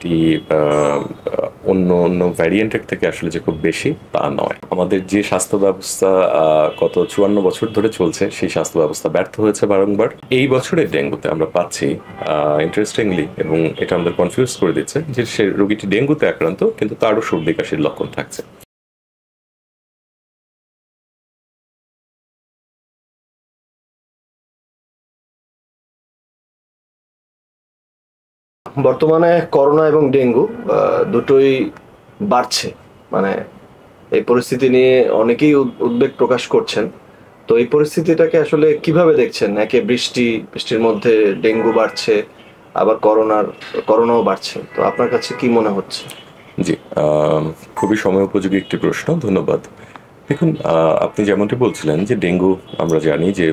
এটি অন্য অন্য ভ্যারিয়েন্টের থেকে আসলে যে খুব বেশি তা নয়। আমাদের যে স্বাস্থ্য ব্যবস্থা গত 54 বছর ধরে চলছে, সেই স্বাস্থ্য ব্যবস্থা ব্যর্থ হয়েছে বারংবার। এই বছরের ডেঙ্গুতে আমরা পাচ্ছি ইন্টারেস্টিংলি, এবং এটা আমাদের কনফিউজ করে দিচ্ছে, যে সে রোগীটি ডেঙ্গুতে আক্রান্ত, কিন্তু তারও সর্দি কাশির লক্ষণ থাকছে। বর্তমানে করোনা এবং ডেঙ্গু দুটোই বাড়ছে। মানে এই পরিস্থিতি নিয়ে অনেকেই উদ্বেগ প্রকাশ করছেন। তো এই পরিস্থিতিটাকে আসলে কিভাবে দেখছেন? একে বৃষ্টির মধ্যে ডেঙ্গু বাড়ছে, আবার করোনাও বাড়ছে। তো আপনার কাছে কি মনে হচ্ছে? জি, খুবই সময় উপযোগী একটি প্রশ্ন, ধন্যবাদ। দেখুন, আপনি যেমনটি বলছিলেন যে ডেঙ্গু আমরা জানি যে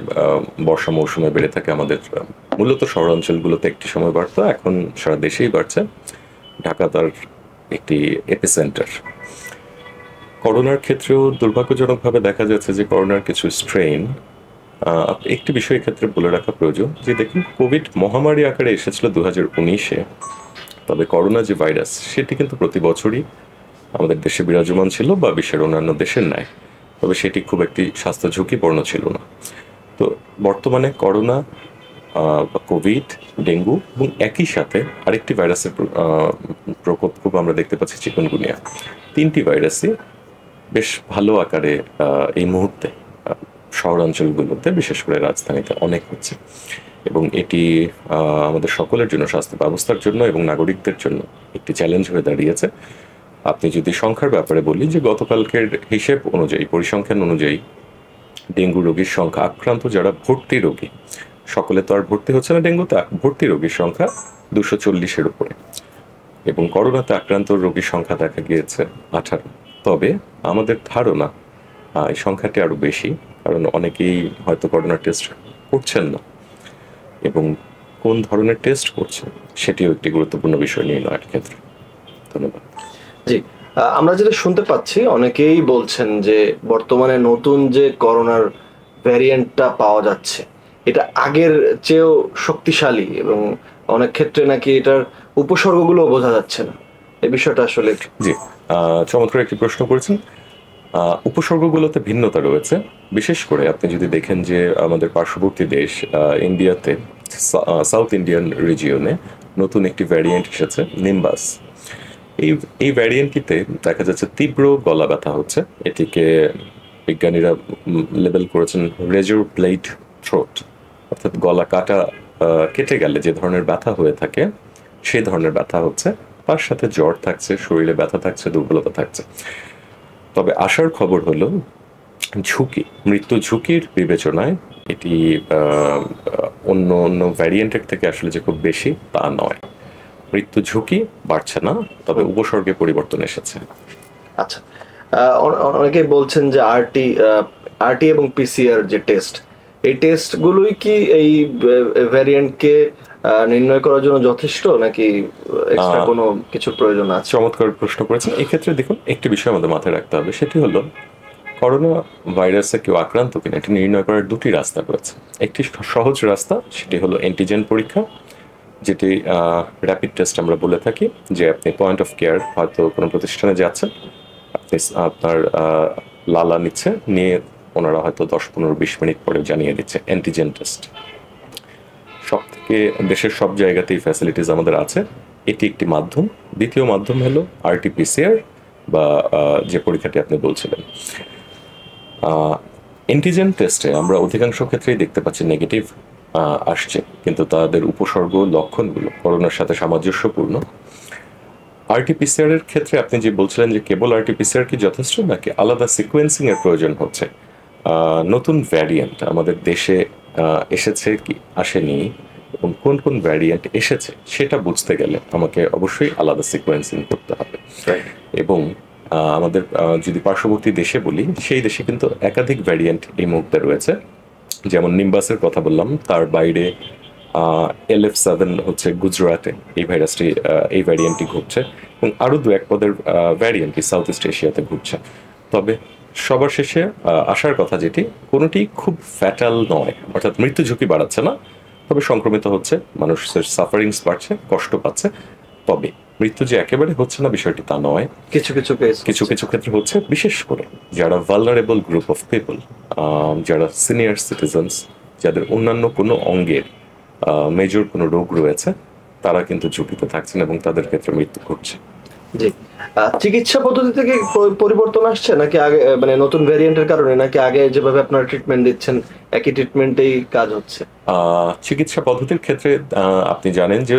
বর্ষা মৌসুমে বেড়ে থাকে আমাদের, মূলত শহরাঞ্চলগুলোতে একটি সময় বাড়তো, এখন সারা দেশেই বাড়ছে। ঢাকা তার একটি এপিসেন্টার। করোনার ক্ষেত্রেও দুর্ভাগ্যজনকভাবে দেখা যাচ্ছে যে করোনার কিছু স্ট্রেইন, একটি বিষয়ের ক্ষেত্রে বলে রাখা প্রয়োজন যে দেখুন, কোভিড মহামারী আকারে এসেছিল 2019-এ, তবে করোনা যে ভাইরাস সেটি কিন্তু প্রতি বছরই আমাদের দেশে বিরাজমান ছিল, বা বিশ্বের অন্যান্য দেশের ন্যায়, তবে সেটি খুব একটি স্বাস্থ্য ঝুঁকিপূর্ণ ছিল না। তো বর্তমানে করোনা বা কোভিড, ডেঙ্গু এবং একই সাথে আরেকটি ভাইরাসের প্রকোপ খুব আমরা দেখতে পাচ্ছি, চিকুনগুনিয়া। তিনটি ভাইরাসই বেশ ভালো আকারে এই মুহূর্তে শহরাঞ্চলগুলোতে, বিশেষ করে রাজধানীতে অনেক হচ্ছে, এবং এটি আমাদের সকলের জন্য, স্বাস্থ্য ব্যবস্থার জন্য এবং নাগরিকদের জন্য একটি চ্যালেঞ্জ হয়ে দাঁড়িয়েছে। আপনি যদি সংখ্যার ব্যাপারে বলি, যে গতকালকের হিসেব অনুযায়ী, পরিসংখ্যান অনুযায়ী, ডেঙ্গু রোগীর সংখ্যা, আক্রান্ত যারা ভর্তি রোগী, সকলে তো আর ভর্তি হচ্ছে না ডেঙ্গুতে, ভর্তি রোগীর সংখ্যা 240-এর উপরে, এবং করোনাতে আক্রান্ত রোগীর সংখ্যা দেখা গিয়েছে 18। তবে আমাদের ধারণা এই সংখ্যাটি আরও বেশি, কারণ অনেকেই হয়তো করোনা টেস্ট করছেন না, এবং কোন ধরনের টেস্ট করছেন সেটিও একটি গুরুত্বপূর্ণ বিষয় নির্ণয়ের ক্ষেত্রে। ধন্যবাদ। জি, আমরা যেটা শুনতে পাচ্ছি, অনেকেই বলছেন যে বর্তমানে নতুন যে করোনার ভ্যারিয়েন্টটা পাওয়া যাচ্ছে, এটা আগের চেয়েও শক্তিশালী, এবং অনেক ক্ষেত্রে নাকি এটার উপসর্গগুলো বোঝা যাচ্ছে না। এই বিষয়টা আসলে জি, চমৎকার একটি প্রশ্ন করেছেন। উপসর্গগুলোতে ভিন্নতা রয়েছে। বিশেষ করে আপনি যদি দেখেন যে আমাদের পার্শ্ববর্তী দেশ ইন্ডিয়াতে, সাউথ ইন্ডিয়ান রিজিয়নে নতুন একটি ভ্যারিয়েন্ট এসেছে, নিম্বাস। এই ভ্যারিয়েন্টটিতে দেখা যাচ্ছে তীব্র গলা ব্যথা হচ্ছে। এটিকে বিজ্ঞানীরা লেবেল করেছেন রেজর ব্লেড থ্রোট, অর্থাৎ গলা কেটে গেলে যে ধরনের ব্যথা হয়ে থাকে সেই ধরনের ব্যথা হচ্ছে, তার সাথে জ্বর থাকছে, শরীরে ব্যথা থাকছে, দুর্বলতা থাকছে। তবে আসার খবর হলো মৃত্যু ঝুঁকির বিবেচনায় এটি অন্য অন্য ভ্যারিয়েন্টের থেকে আসলে যে খুব বেশি তা নয়। মৃত্যু ঝুঁকি বাড়ছে না, তবে উপসর্গে পরিবর্তন এসেছে। আচ্ছা, অনেকেই বলছেন যে আরটি এবং পিসিআর যে টেস্ট, এই টেস্টগুলোই কি এই ভ্যারিয়েন্টকে নির্ণয় করার জন্য যথেষ্ট, নাকি এক্সট্রা কোনো কিছু প্রয়োজন আছে? চমৎকার প্রশ্ন করেছেন। এক্ষেত্রে দেখুন, একটি বিষয় আমাদের মাথায় রাখতে হবে, সেটি হলো করোনা ভাইরাসে কেউ আক্রান্ত কিনা এটি নির্ণয় করার দুটি রাস্তা রয়েছে। একটি সহজ রাস্তা, সেটি হলো অ্যান্টিজেন পরীক্ষা, যেটি র্যাপিড টেস্ট আমরা বলে থাকি। যে আপনি পয়েন্ট অফ কেয়ার, হয়তো কোনো প্রতিষ্ঠানে যাচ্ছেন, আপনি আপনার লালা নিয়ে ওনারা হয়তো 10-15-20 মিনিট পরে জানিয়ে দিচ্ছে, অ্যান্টিজেন টেস্ট। দেশের সব জায়গাতেই ফ্যাসিলিটিস আমাদের আছে, এটি একটি মাধ্যম। দ্বিতীয় মাধ্যম হলো আরটিপিসিআর, বা যে পরীক্ষাটি আপনি বলছিলেন। অ্যান্টিজেন টেস্টে আমরা অধিকাংশ ক্ষেত্রেই দেখতে পাচ্ছি নেগেটিভ আসছে, কিন্তু তাদের উপসর্গ, লক্ষণগুলো করোনার সাথে সামঞ্জস্যপূর্ণ। আরটিপিসিআর এর ক্ষেত্রে আপনি যে বলছিলেন যে কেবল আরটিপিসিআর কি যথেষ্ট, নাকি আলাদা সিকোয়েন্সিং এর প্রয়োজন হচ্ছে? নতুন ভ্যারিয়েন্ট আমাদের দেশে এসেছে কি আসেনি, এবং কোন কোন ভ্যারিয়েন্ট এসেছে সেটা বুঝতে গেলে আমাকে অবশ্যই আলাদা সিকোয়েন্সিং করতে হবে। এবং আমাদের যদি পার্শ্ববর্তী দেশে বলি, সেই দেশে কিন্তু একাধিক ভ্যারিয়েন্ট এই মুহূর্তে রয়েছে। যেমন নিম্বাসের কথা বললাম, তার বাইরে LF7 হচ্ছে গুজরাটে এই ভ্যারিয়েন্টটি ঘুরছে, এবং আরও 2-1 পদের ভ্যারিয়েন্টই সাউথ ইস্ট এশিয়াতে ঘুরছে। তবে সবার শেষে আসার কথা যেটি, কোনোটি খুব ফ্যাটাল নয়, অর্থাৎ মৃত্যু ঝুঁকি বাড়াচ্ছে না, তবে সংক্রমিত হচ্ছে, মানুষের সাফারিংস বাড়ছে, কষ্ট পাচ্ছে, তবে মৃত্যু যে একেবারে হচ্ছে না বিষয়টি তা নয়, কিছু কিছু কেস কিছু কিছু ক্ষেত্রে হচ্ছে, বিশেষ করে যারা ভালনারেবল গ্রুপ অফ পিপল, যারা সিনিয়র সিটিজেন্স, যাদের অন্যান্য কোনো অঙ্গের মেজর কোনো রোগ রয়েছে, তারা কিন্তু ঝুঁকিতে থাকছেন এবং তাদের ক্ষেত্রে মৃত্যু ঘটছে। জি। চিকিৎসা পদ্ধতি থেকে পরিবর্তন আসছে নাকি আগে মানে নতুন ভ্যারিয়েন্টের কারণে, নাকি আগে যেভাবে আপনারা ট্রিটমেন্ট দিচ্ছেন একই ট্রিটমেন্টেই কাজ হচ্ছে? চিকিৎসা পদ্ধতির ক্ষেত্রে আপনি জানেন যে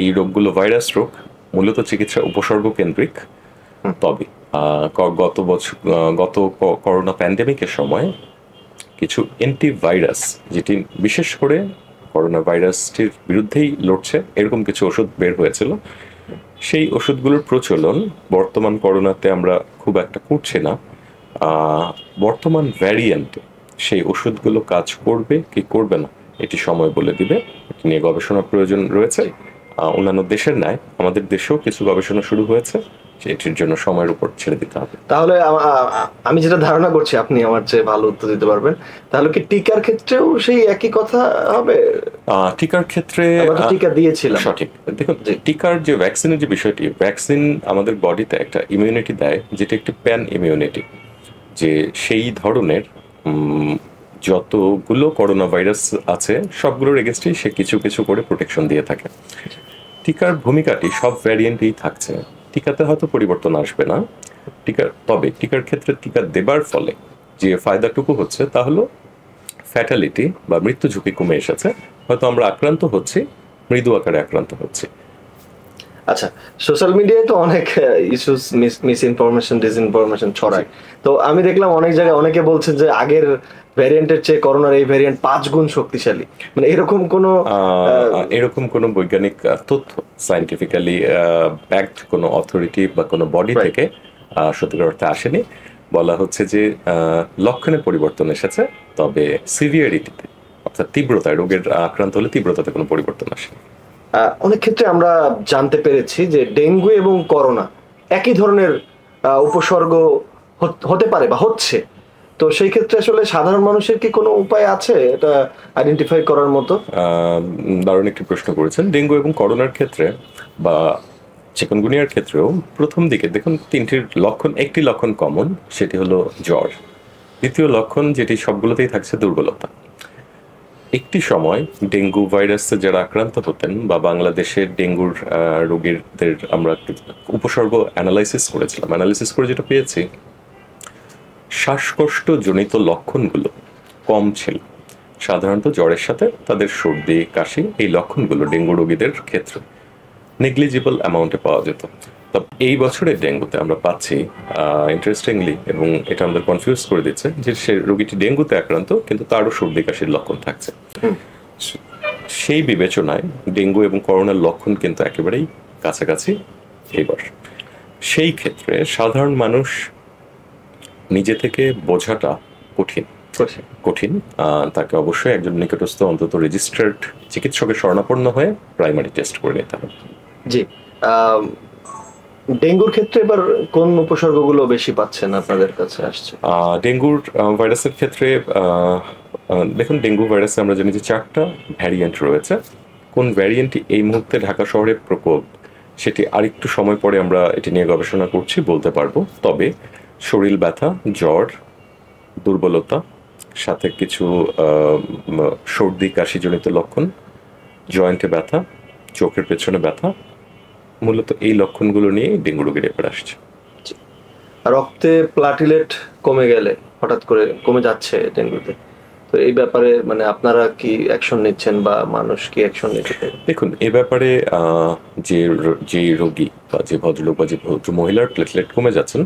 এই রোগগুলো ভাইরাস রোগ, মূলত চিকিৎসা উপসর্গ কেন্দ্রিক। তবে গত করোনা প্যান্ডেমিকের সময় কিছু অ্যান্টিভাইরাস, যেটি বিশেষ করে করোনা ভাইরাসটির বিরুদ্ধেই লড়ছে, এরকম কিছু ওষুধ বের হয়েছিল। সেই ওষুধগুলোর প্রচলন বর্তমান করোনাতে আমরা খুব একটা করছি না। বর্তমান ভ্যারিয়েন্টে সেই ওষুধগুলো কাজ করবে কি করবে না এটি সময় বলে দিবে। এটি নিয়ে গবেষণার প্রয়োজন রয়েছে। অন্যান্য দেশের ন্যায় আমাদের দেশেও কিছু গবেষণা শুরু হয়েছে, সেটির জন্য সময়ের উপর ছেড়ে দিতে হবে। তাহলে আমি যেটা ধারণা করছি, আপনি আমার চেয়ে ভালো উত্তর দিতে পারবেন, তাহলে কি টিকার ক্ষেত্রেও সেই একই কথা হবে? টিকার ক্ষেত্রে আমরা তো টিকা দিয়েছিলাম। সঠিক। দেখুন, টিকার যে ভ্যাকসিনের যে বিষয়টি, ভ্যাকসিন আমাদের বডিতে একটা ইমিউনিটি দেয়, যেটা একটি প্যান ইমিউনিটি, যে সেই ধরনের যতগুলো করোনা ভাইরাস আছে সবগুলোর এগেনস্টেই সে কিছু কিছু করে প্রোটেকশন দিয়ে থাকে। টিকার ভূমিকাটি সব ভ্যারিয়েন্টেই থাকছে, টিকাতে হয়তো পরিবর্তন আসবে না। তবে টিকার ক্ষেত্রে টিকা দেবার ফলে যে ফায়দাটুকু হচ্ছে তা হলো ফ্যাটালিটি বা মৃত্যু ঝুঁকি কমে এসেছে। হয়তো আমরা আক্রান্ত হচ্ছি, মৃদু আকারে আক্রান্ত হচ্ছি। আচ্ছা, সোশ্যাল মিডিয়ায় তো অনেক ইস্যুস, মিস ইনফরমেশন, ডিসইনফরমেশন ছড়ায়। তো আমি দেখলাম অনেক জায়গায় অনেকে বলছে যে আগের ভ্যারিয়েন্টের চেয়ে করোনার এই ভ্যারিয়েন্ট 5 গুণ শক্তিশালী। মানে এরকম কোনো বৈজ্ঞানিক তথ্য, সায়েন্টিফিক্যালি ব্যাকড কোনো অথরিটি বা কোনো বডি থেকে সত্যিকার অর্থে আসেনি। বলা হচ্ছে যে লক্ষণে পরিবর্তন এসেছে, তবে সিভিয়ারিটিতে, অর্থাৎ তীব্রতায়, রোগের আক্রান্ত হলে তীব্রতাতে কোনো পরিবর্তন আসেনি। অনেক ক্ষেত্রে আমরা জানতে পেরেছি যে ডেঙ্গু এবং করোনা একই ধরনের উপসর্গ হতে পারে বা হচ্ছে। তো সেই ক্ষেত্রে আসলে সাধারণ মানুষের কি কোনো উপায় আছে এটা আইডেন্টিফাই করার মতো? দারুণ একটি প্রশ্ন করেছেন। ডেঙ্গু এবং করোনার ক্ষেত্রে বা চিকুনগুনিয়ার ক্ষেত্রেও প্রথম দিকে দেখুন তিনটির লক্ষণ, একটি লক্ষণ কমন, সেটি হলো জ্বর। দ্বিতীয় লক্ষণ, যেটি সবগুলোতেই থাকছে, দুর্বলতা। একটি সময় ডেঙ্গু ভাইরাসে যারা আক্রান্ত হতেন বা বাংলাদেশের ডেঙ্গুর রোগীদের আমরা উপসর্গ অ্যানালাইসিস করেছিলাম, অ্যানালাইসিস করে যেটা পেয়েছি, শ্বাসকষ্ট জনিত লক্ষণগুলো কম ছিল। সাধারণত জ্বরের সাথে তাদের সর্দি, কাশি, এই লক্ষণগুলো ডেঙ্গু রোগীদের ক্ষেত্রে নেগলিজিবল অ্যামাউন্টে পাওয়া যেত। তবে এই বছরের ডেঙ্গুতে আমরা পাচ্ছি ইন্টারেস্টিংলি, এবং এটা আমাদের কনফিউজ করে দিচ্ছে, যে সে রোগীটি ডেঙ্গুতে আক্রান্ত কিন্তু তারও সর্দি কাশির লক্ষণ থাকছে। সেই বিবেচনায় ডেঙ্গু এবং করোনার লক্ষণ কিন্তু একেবারেই কাছাকাছি এইবার। সেই ক্ষেত্রে সাধারণ মানুষ নিজে থেকে বোঝাটা কঠিন। তাকে অবশ্যই একজন নিকটস্থ, অন্তত রেজিস্টার্ড চিকিৎসকের শরণাপন্ন হয়ে প্রাইমারি টেস্ট করে নিতে হবে। জি। ডেঙ্গুর ক্ষেত্রে এবার কোন উপসর্গগুলো বেশি পাচ্ছেন আপনাদের কাছে আসছে? ডেঙ্গুর ভাইরাসের ক্ষেত্রে দেখুন, ডেঙ্গু ভাইরাসে আমরা জানি যে 4টা ভ্যারিয়েন্ট রয়েছে। কোন ভ্যারিয়েন্টটি এই মুহূর্তে ঢাকা শহরে প্রকোপ, সেটি আরেকটু সময় পরে আমরা এটি নিয়ে গবেষণা করছি, বলতে পারবো। তবে শরীর ব্যথা, জ্বর, দুর্বলতা, সাথে কিছু সর্দি কাশিজনিত লক্ষণ, জয়েন্টে ব্যথা, চোখের পেছনে ব্যথা, মূলত এই লক্ষণগুলো নিয়ে ডেঙ্গু রোগীর এবার আসছে। রক্তে প্লাটিলেট কমে গেলে, হঠাৎ করে কমে যাচ্ছে ডেঙ্গুতে, তো এই ব্যাপারে মানে আপনারা কি অ্যাকশন নিচ্ছেন বা মানুষ কি অ্যাকশন নিচ্ছে? দেখুন, এ ব্যাপারে যে রোগী বা যে ভদ্রলোক বা যে ভদ্র মহিলার প্লেটলেট কমে যাচ্ছেন,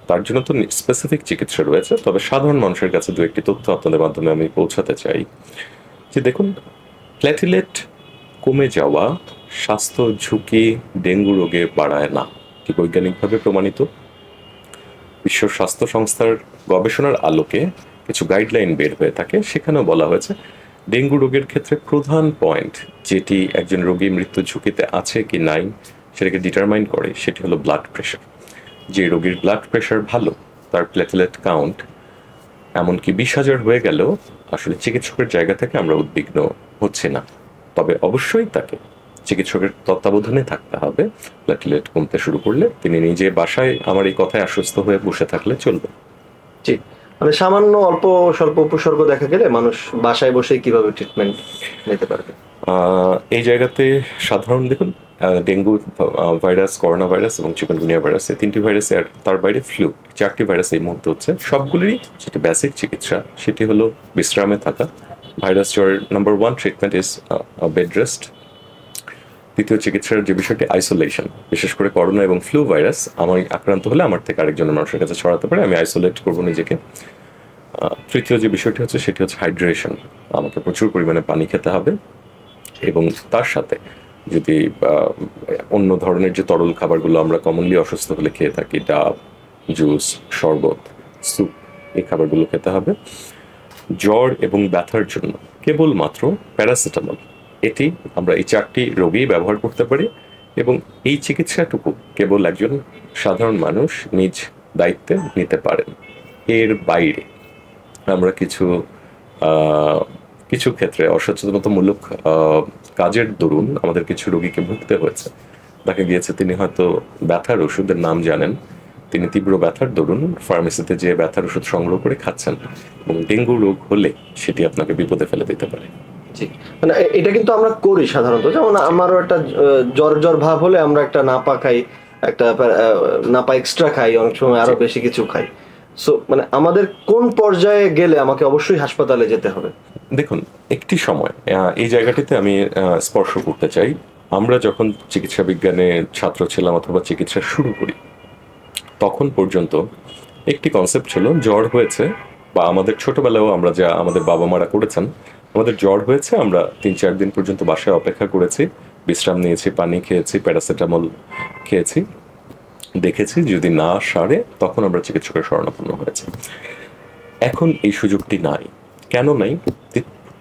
তার জন্য তো স্পেসিফিক চিকিৎসা রয়েছে। তবে সাধারণ মানুষের কাছে দু একটি তথ্য আপনাদের মাধ্যমে আমি পৌঁছাতে চাই, যে দেখুন, প্লেটলেট কমে যাওয়া স্বাস্থ্য ঝুঁকি ডেঙ্গু রোগে বাড়ায় না, কি বৈজ্ঞানিকভাবে প্রমাণিত। বিশ্ব স্বাস্থ্য সংস্থার গবেষণার আলোকে কিছু গাইডলাইন বের হয়ে থাকে, সেখানেও বলা হয়েছে ডেঙ্গু রোগের ক্ষেত্রে প্রধান পয়েন্ট, যেটি একজন রোগী মৃত্যু ঝুঁকিতে আছে কি নাই সেটাকে ডিটারমাইন করে, সেটি হলো ব্লাড প্রেশার। যে রোগীর ব্লাড প্রেশার ভালো, তার প্লেটলেট কাউন্ট এমনকি 20,000 হয়ে গেলেও আসলে চিকিৎসকের জায়গা থেকে আমরা উদ্বিগ্ন হচ্ছি না। তবে অবশ্যই তাকে চিকিৎসকের তত্ত্বাবধানে থাকতে হবে। প্লেটলেট কমতে শুরু করলে তিনি নিজে বাসায় আমার এই কথায় আশ্বস্ত হয়ে বসে থাকলে চলবে। জি, মানে সামান্য অল্প স্বল্প উপসর্গ দেখা গেলে মানুষ বাসায় বসেই কিভাবে ট্রিটমেন্ট নিতে পারবে? এই জায়গাতে সাধারণ দেখুন, ডেঙ্গু ভাইরাস, করোনা ভাইরাস এবং চিকুনগুনিয়া ভাইরাস, এই তিনটি ভাইরাস আর তার বাইরে ফ্লু, চারটি ভাইরাস এই মুহূর্তে হচ্ছে। সবগুলিরই যেটি বেসিক চিকিৎসা সেটি হলো বিশ্রামে থাকা। ভাইরাস জ্বরের number 1 treatment is bed rest. দ্বিতীয় চিকিৎসার যে বিষয়টি আইসোলেশন, বিশেষ করে করোনা এবং ফ্লু ভাইরাস আমার আক্রান্ত হলে আমার থেকে আরেকজনের মানুষের কাছে ছড়াতে পারে, আমি আইসোলেট করবো নিজেকে। তৃতীয় যে বিষয়টি হচ্ছে সেটি হচ্ছে হাইড্রেশন, আমাকে প্রচুর পরিমাণে পানি খেতে হবে এবং তার সাথে যদি অন্য ধরনের যে তরল খাবারগুলো আমরা কমনলি অসুস্থ হলে খেয়ে থাকি, ডাব, জুস, শরবত, স্যুপ, এই খাবারগুলো খেতে হবে। জ্বর এবং ব্যথার জন্য কেবলমাত্র প্যারাসিটামল, এটি আমরা এই 4টি রোগেই ব্যবহার করতে পারি এবং এই চিকিৎসাটুকু কেবল একজন সাধারণ মানুষ নিজ দায়িত্বে নিতে পারেন। এর বাইরে আমরা কিছু ক্ষেত্রে অসচেতনতামূলক কাজের দরুন আমাদের কিছু রোগীকে ভুগতে হয়েছে। দেখা গিয়েছে তিনি হয়তো ব্যথার ওষুধের নাম জানেন, তিনি তীব্র ব্যথার দরুন ফার্মেসিতে যে ব্যথার ওষুধ সংগ্রহ করে খাচ্ছেন এবং ডেঙ্গু রোগ হলে সেটি আপনাকে বিপদে ফেলে দিতে পারে। জি, মানে এটা কিন্তু আমরা করি সাধারণত। যেমন আমারও একটা জ্বর জ্বর ভাব হলে আমরা একটা নাপা খাই, একটা নাপা এক্সট্রা খাই, অনেক সময় আরো বেশি কিছু খাই। সো মানে আমাদের কোন পর্যায়ে গেলে আমাকে অবশ্যই হাসপাতালে যেতে হবে? দেখুন, একটি সময় এই জায়গাটিতে আমি স্পর্শ করতে চাই। আমরা যখন চিকিৎসা বিজ্ঞানে ছাত্র ছিলাম অথবা চিকিৎসা শুরু করি, তখন পর্যন্ত একটি কনসেপ্ট ছিল জ্বর হয়েছে, বা আমাদের ছোটবেলায়ও আমরা যা আমাদের বাবা মারা করেছেন, আমাদের জ্বর হয়েছে, আমরা 3-4 দিন পর্যন্ত বাসায় অপেক্ষা করেছি, বিশ্রাম নিয়েছি, পানি খেয়েছি, প্যারাসিটামল খেয়েছি, দেখেছি যদি না সারে তখন আমরা চিকিৎসকের শরণাপন্ন হয়েছি। এখন এই সুযোগটি নাই। কেন নাই?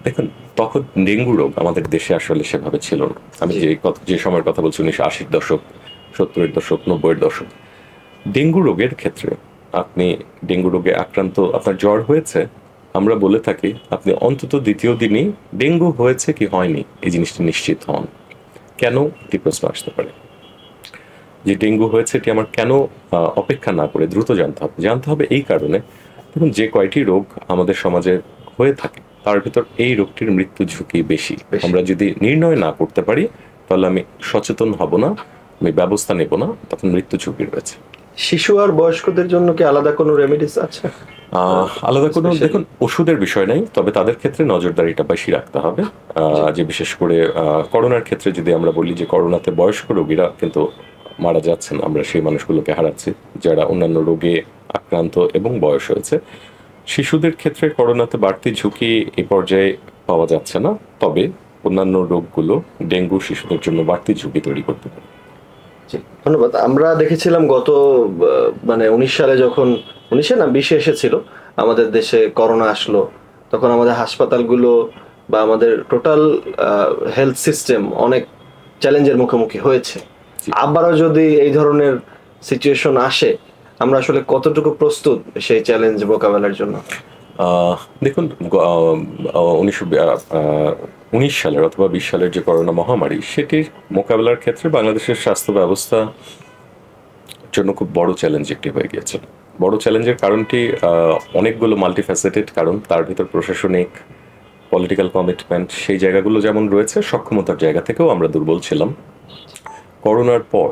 দেখুন, তখন ডেঙ্গু রোগ আমাদের দেশে আসলে সেভাবে ছিল না। আমি যে সময়ের কথা বলছি 1980-র দশক, 70-এর দশক, 90-এর দশক। ডেঙ্গু রোগের ক্ষেত্রে আপনি ডেঙ্গু রোগে আক্রান্ত, আপনার জ্বর হয়েছে, আমরা বলে থাকি আপনি অন্তত দ্বিতীয় দিনই ডেঙ্গু হয়েছে কি হয়নি এই জিনিসটি নিশ্চিত হন। কেন? এটি প্রশ্ন আসতে পারে যে ডেঙ্গু হয়েছে এটি আমার কেন অপেক্ষা না করে দ্রুত জানতে হবে এই কারণে, দেখুন যে কয়টি রোগ আমাদের সমাজে হয়ে থাকে তার ভিতর এই রোগটির মৃত্যু ঝুঁকি বেশি। আমরা যদি নির্ণয় না করতে পারি তাহলে আমি সচেতন হব না, আমি ব্যবস্থা নেব না, তখন মৃত্যু ঝুঁকি রয়েছে। শিশু আর বয়স্কদের জন্য কি আলাদা কোনো রেমেডিস আছে? আলাদা কোনো দেখুন ওষুধের বিষয় নাই, তবে তাদের ক্ষেত্রে নজরদারিটা বেশি রাখতে হবে। যে বিশেষ করে করোনার ক্ষেত্রে যদি আমরা বলি যে করোনাতে বয়স্ক রোগীরা কিন্তু মারা যাচ্ছেন, আমরা সেই মানুষগুলোকে হারাচ্ছি যারা অন্যান্য রোগে আক্রান্ত এবং বয়স হয়েছে। শিশুদের ক্ষেত্রে করোনাতে বাড়তি ঝুঁকি এই পর্যায়ে পাওয়া যাচ্ছে না, তবে অন্যান্য রোগগুলো ডেঙ্গু শিশুদের জন্য বাড়তি ঝুঁকি তৈরি করতে পারে। ধন্যবাদ। আমরা দেখেছিলাম গত মানে 19 সালে যখন 20 এসেছিল আমাদের দেশে করোনা আসলো, তখন আমাদের হাসপাতালগুলো বা আমাদের টোটাল হেলথ সিস্টেম অনেক চ্যালেঞ্জের মুখোমুখি হয়েছে। আবারও যদি এই ধরনের সিচুয়েশন আসে, আমরা আসলে কতটুকু প্রস্তুত সেই চ্যালেঞ্জ মোকাবেলার জন্য? দেখুন, 1919 সালের অথবা 20 সালের যে করোনা মহামারী, সেটির মোকাবেলার ক্ষেত্রে বাংলাদেশের স্বাস্থ্য ব্যবস্থা জন্য খুব বড় চ্যালেঞ্জ একটি হয়ে গিয়েছে। বড় চ্যালেঞ্জের কারণটি অনেকগুলো মাল্টিফ্যাসেটেড কারণ, তার ভিতর প্রশাসনিক, পলিটিক্যাল কমিটমেন্ট সেই জায়গাগুলো যেমন রয়েছে, সক্ষমতার জায়গা থেকেও আমরা দুর্বল ছিলাম। করোনার পর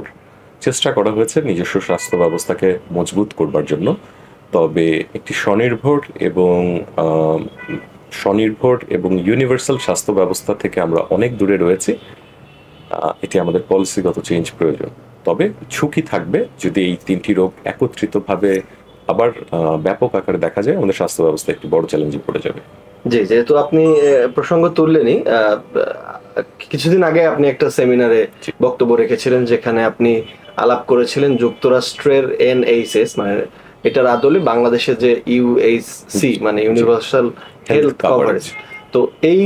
চেষ্টা করা হয়েছে নিজস্ব স্বাস্থ্য ব্যবস্থাকে মজবুত করবার জন্য, তবে একটি স্বনির্ভর এবং ইউনিভার্সাল স্বাস্থ্য ব্যবস্থা থেকে আমরা অনেক দূরে রয়েছি। এটি আমাদের পলিসিগত চেঞ্জ প্রয়োজন। তবে ঝুঁকি থাকবে যদি এই 3টি রোগ একত্রিতভাবে আবার ব্যাপক আকারে দেখা যায়, আমাদের স্বাস্থ্য ব্যবস্থা একটি বড় চ্যালেঞ্জে পড়ে যাবে। জি, যেহেতু আপনি প্রসঙ্গ তুললেনই, কিছুদিন আগে আপনি একটা সেমিনারে বক্তব্য রেখেছিলেন যেখানে আপনি আলাপ করেছিলেন যুক্তরাষ্ট্রের NHS, মানে এটার আদলে বাংলাদেশের যে UHC মানে ইউনিভার্সাল হেলথ কভারেজ। তো এই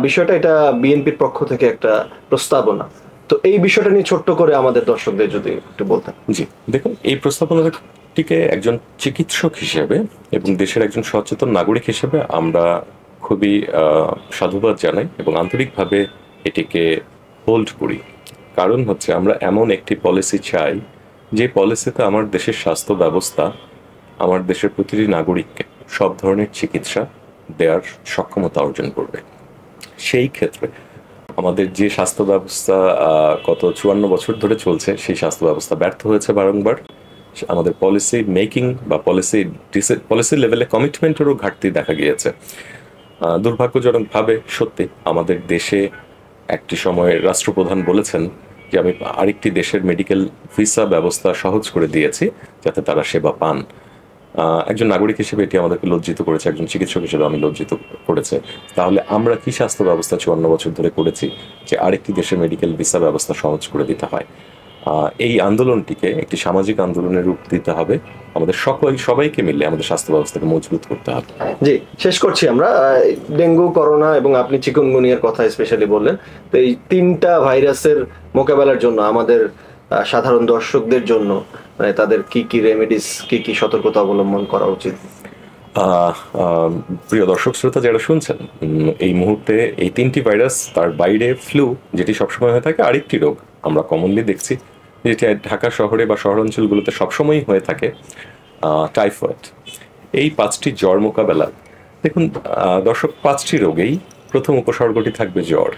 বিষয়টা, এটা বিএনপির পক্ষ থেকে একটা প্রস্তাবনা। তো এই বিষয়টা নিয়ে ছোট্ট করে আমাদের দর্শকদের যদি একটু বলতেন। জি, দেখুন, এই প্রস্তাবনাটিকে একজন চিকিৎসক হিসেবে এবং দেশের একজন সচেতন নাগরিক হিসেবে আমরা খুবই সাধুবাদ জানাই এবং আন্তরিকভাবে এটিকে হোল্ড করি। কারণ হচ্ছে আমরা এমন একটি পলিসি চাই যে পলিসিতে আমার দেশের স্বাস্থ্য ব্যবস্থা আমার দেশের প্রতিটি নাগরিককে সব ধরনের চিকিৎসা দেওয়ার সক্ষমতা অর্জন করবে। সেই ক্ষেত্রে আমাদের যে স্বাস্থ্য ব্যবস্থা গত 54 বছর ধরে চলছে, সেই স্বাস্থ্য ব্যবস্থা ব্যর্থ হয়েছে বারংবার। আমাদের পলিসি মেকিং বা পলিসি লেভেলে কমিটমেন্টেরও ঘাটতি দেখা গিয়েছে। দুর্ভাগ্যজনকভাবে সত্যি আমাদের দেশে একটি সময়ে রাষ্ট্রপ্রধান বলেছেন যে আমি আরেকটি দেশের মেডিকেল ভিসা ব্যবস্থা সহজ করে দিয়েছি যাতে তারা সেবা পান। একজন নাগরিক হিসেবে এটি আমাদেরকে লজ্জিত করেছে, একজন চিকিৎসক হিসেবে আমি লজ্জিত করেছে। তাহলে আমরা কি স্বাস্থ্য ব্যবস্থা 54 বছর ধরে করেছি যে আরেকটি দেশের মেডিকেল ভিসা ব্যবস্থা সহজ করে দিতে হয়? এই আন্দোলনটিকে একটি সামাজিক আন্দোলনের রূপ দিতে হবে। আমাদের সবাইকে মিলে আমাদের স্বাস্থ্য ব্যবস্থাকে মজবুত করতে হবে। জি, শেষ করছি আমরা। ডেঙ্গু, করোনা এবং আপনি চিকুনগুনিয়ার কথা স্পেশালি বললেন। তো এই তিনটা ভাইরাসের মোকাবেলার জন্য আমাদের সাধারণ দর্শকদের জন্য মানে তাদের কি কি রেমেডিস, কি কি সতর্কতা অবলম্বন করা উচিত? প্রিয় দর্শক শ্রোতা যারা শুনছেন, এই মুহূর্তে এই তিনটি ভাইরাস, তার বাইরে ফ্লু যেটি সবসময় হয়ে থাকে, আরেকটি রোগ আমরা কমনলি দেখছি যেটি ঢাকা শহরে বা শহরাঞ্চলগুলোতে সবসময়ই হয়ে থাকে, টাইফয়েড। এই 5টি জ্বর মোকাবেলা, দেখুন দর্শক, 5টি রোগেই প্রথম উপসর্গটি থাকবে জ্বর।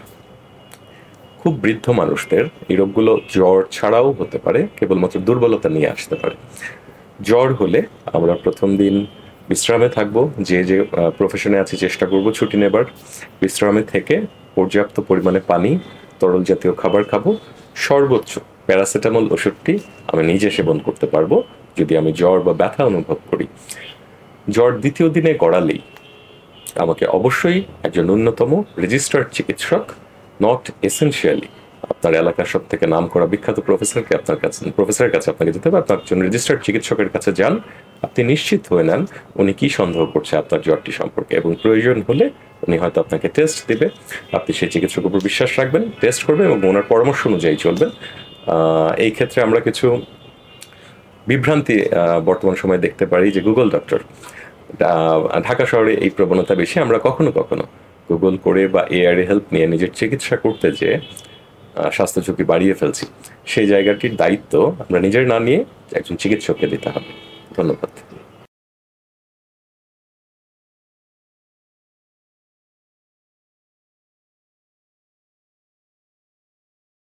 খুব বৃদ্ধ মানুষদের এই রোগগুলো জ্বর ছাড়াও হতে পারে, কেবলমাত্র দুর্বলতা নিয়ে আসতে পারে। জ্বর হলে আমরা প্রথম দিন বিশ্রামে থাকবো, যে প্রফেশনে আছি চেষ্টা করব ছুটি নেবার। বিশ্রামে থেকে পর্যাপ্ত পরিমাণে পানি, তরল জাতীয় খাবার খাবো। সর্বোচ্চ প্যারাসিটামল ওষুধটি আমি নিজে সেবন করতে পারবো যদি আমি জ্বর বা ব্যথা অনুভব করি। জ্বর দ্বিতীয় দিনে গড়ালেই আমাকে অবশ্যই একজন ন্যূনতম রেজিস্টার্ড চিকিৎসক, নট এসেনশিয়ালি আপনার এলাকার সব থেকে নাম করা বিখ্যাত প্রফেসরের কাছে আপনাকে যেতে হবে। আপনার একজন রেজিস্টার্ড চিকিৎসকের কাছে যান, আপনি নিশ্চিত হয়ে নেন উনি কি সন্দেহ করছে আপনার জ্বরটি সম্পর্কে, এবং প্রয়োজন হলে উনি হয়তো আপনাকে টেস্ট দেবে। আপনি সেই চিকিৎসকের উপর বিশ্বাস রাখবেন, টেস্ট করবেন এবং ওনার পরামর্শ অনুযায়ী চলবেন। এই ক্ষেত্রে আমরা কিছু বিভ্রান্তি বর্তমান সময়ে দেখতে পারি যে গুগল ডক্টর, ঢাকা শহরে এই প্রবণতা বেশি। আমরা কখনো কখনো গুগল করে বা এআই হেল্প নিয়ে নিজের চিকিৎসা করতে যেয়ে স্বাস্থ্য ঝুঁকি বাড়িয়ে ফেলছি। সেই জায়গাটির দায়িত্ব আমরা নিজের না নিয়ে একজন চিকিৎসককে দিতে হবে। ধন্যবাদ।